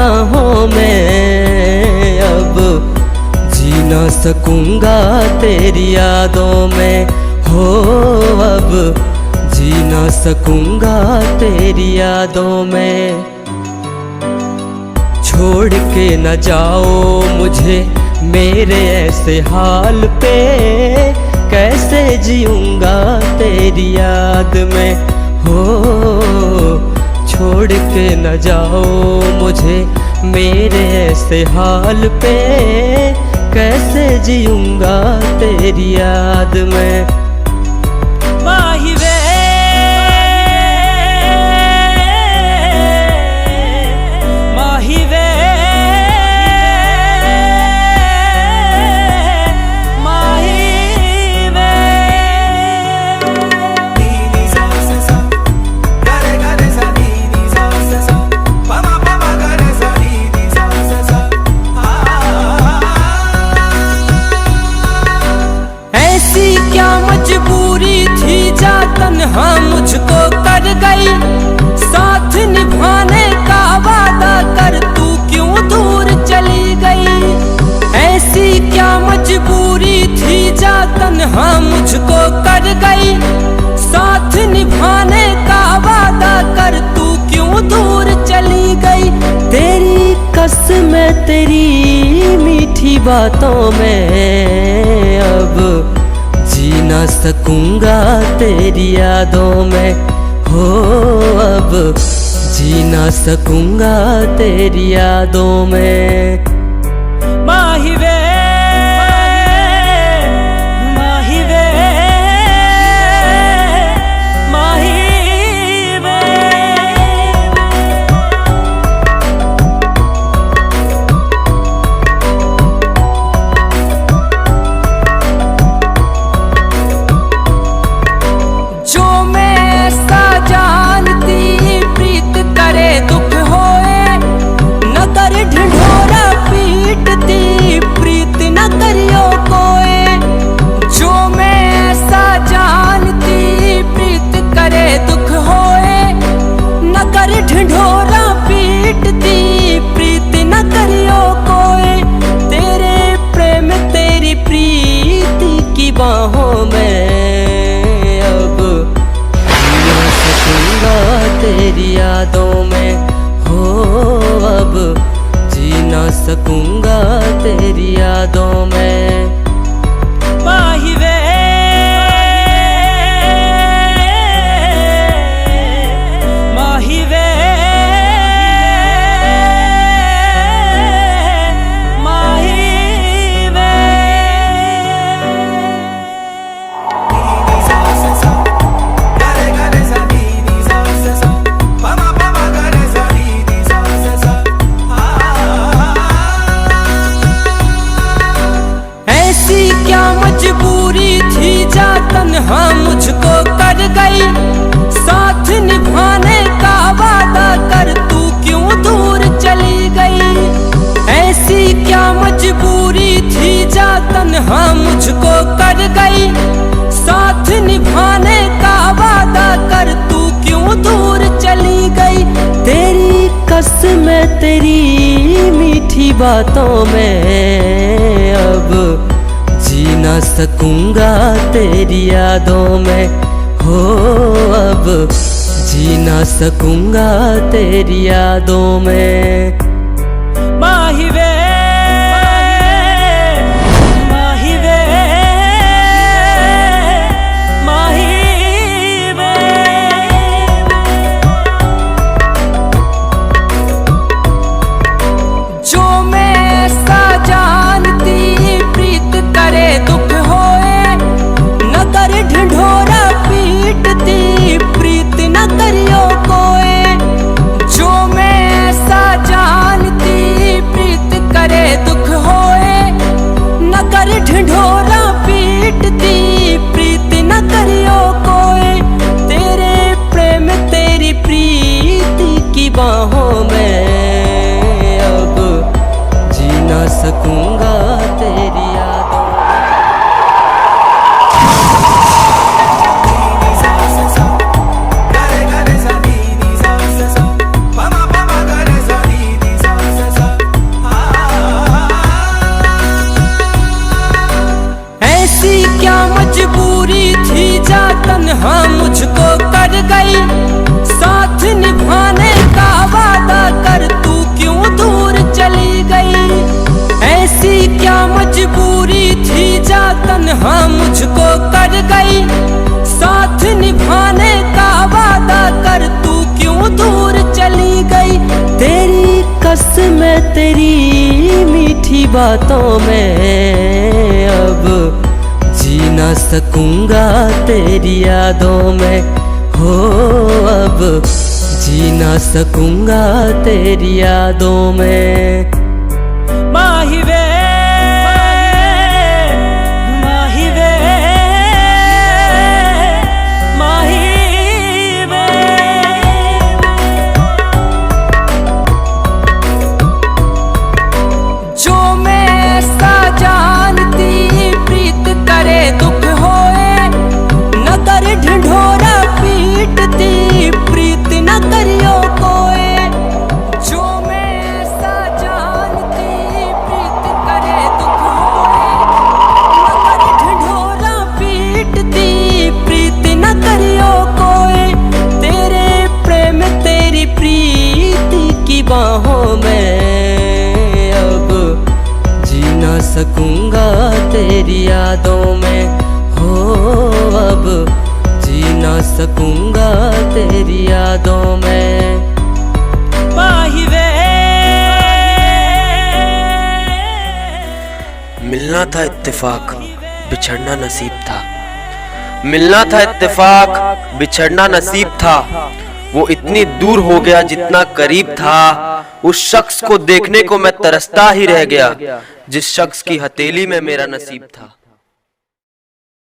निगाहों में, अब जी ना सकूंगा तेरी यादों में हो, अब जी ना सकूंगा तेरी यादों में। छोड़ के न जाओ मुझे मेरे ऐसे हाल पे, कैसे जीऊंगा तेरी याद में हो। छोड़ के न जाओ मुझे मेरे ऐसे हाल पे, कैसे जीऊंगा तेरी याद में। माही वे माही वे तन्हा मुझको कर गई, साथ निभाने का वादा कर तू क्यों दूर चली गई। ऐसी क्या मजबूरी थी जा तन्हा मुझको कर गई, साथ निभाने का वादा कर तू क्यों दूर चली गई। तेरी कसम तेरी मीठी बातों में, अब जी ना सकूंगा तेरी यादों में हो, अब जी ना सकूंगा तेरी यादों में। माही वे माही वे माही वे ढिंढोरा पीटती प्रीत न करियो कोई। तेरे प्रेम तेरी प्रीति की बाहों में, अब जी ना सकूंगा तेरी यादों में हो, अब जी ना सकूंगा तेरी यादों में। माही वे माही वे मजबूरी थी जा तन्हा मुझको कर गई, साथ निभाने का वादा कर तू क्यों दूर चली गई। ऐसी क्या मजबूरी थी जा तन्हा मुझको कर गई, साथ निभाने का वादा कर तू क्यों दूर चली गई। तेरी कसम तेरी मीठी बातों में, अब जी ना सकूंगा तेरी यादों में हो, अब जी ना सकूंगा तेरी यादों में। माही वे माही वे माही वे जो मैं ऐसा जानती प्रीत करे दुख होए, न कर ढिंढोरा पीटती प्रीत न करियो कोई। जो मैं ऐसा जान बस मैं तेरी मीठी बातों में अब जी ना सकूंगा तेरी यादों में, हो अब जी ना सकूंगा तेरी यादों में। माही वे, माही वे, माही वे। जो मैं ऐसा जानती प्रीत करे दुख होए, न कर ढिढोरा पीटती प्रीत न करियो कोई। जो मैं ऐसा जानती प्रीत करे दुख होए, न कर ढिढोरा पीटती प्रीत न करियो कोई। तेरे प्रेम तेरी प्रीति की बाहों में अब जी ना सकूंगा तेरी यादों में, हो अब जी ना सकूंगा तेरी यादों में। माही वे। मिलना था इत्तेफाक, बिछड़ना नसीब था। मिलना था इत्तेफाक, बिछड़ना नसीब था। वो इतनी दूर हो गया जितना करीब था। उस शख्स को देखने को मैं तरसता ही रह गया, जिस शख्स की हथेली में मेरा नसीब था।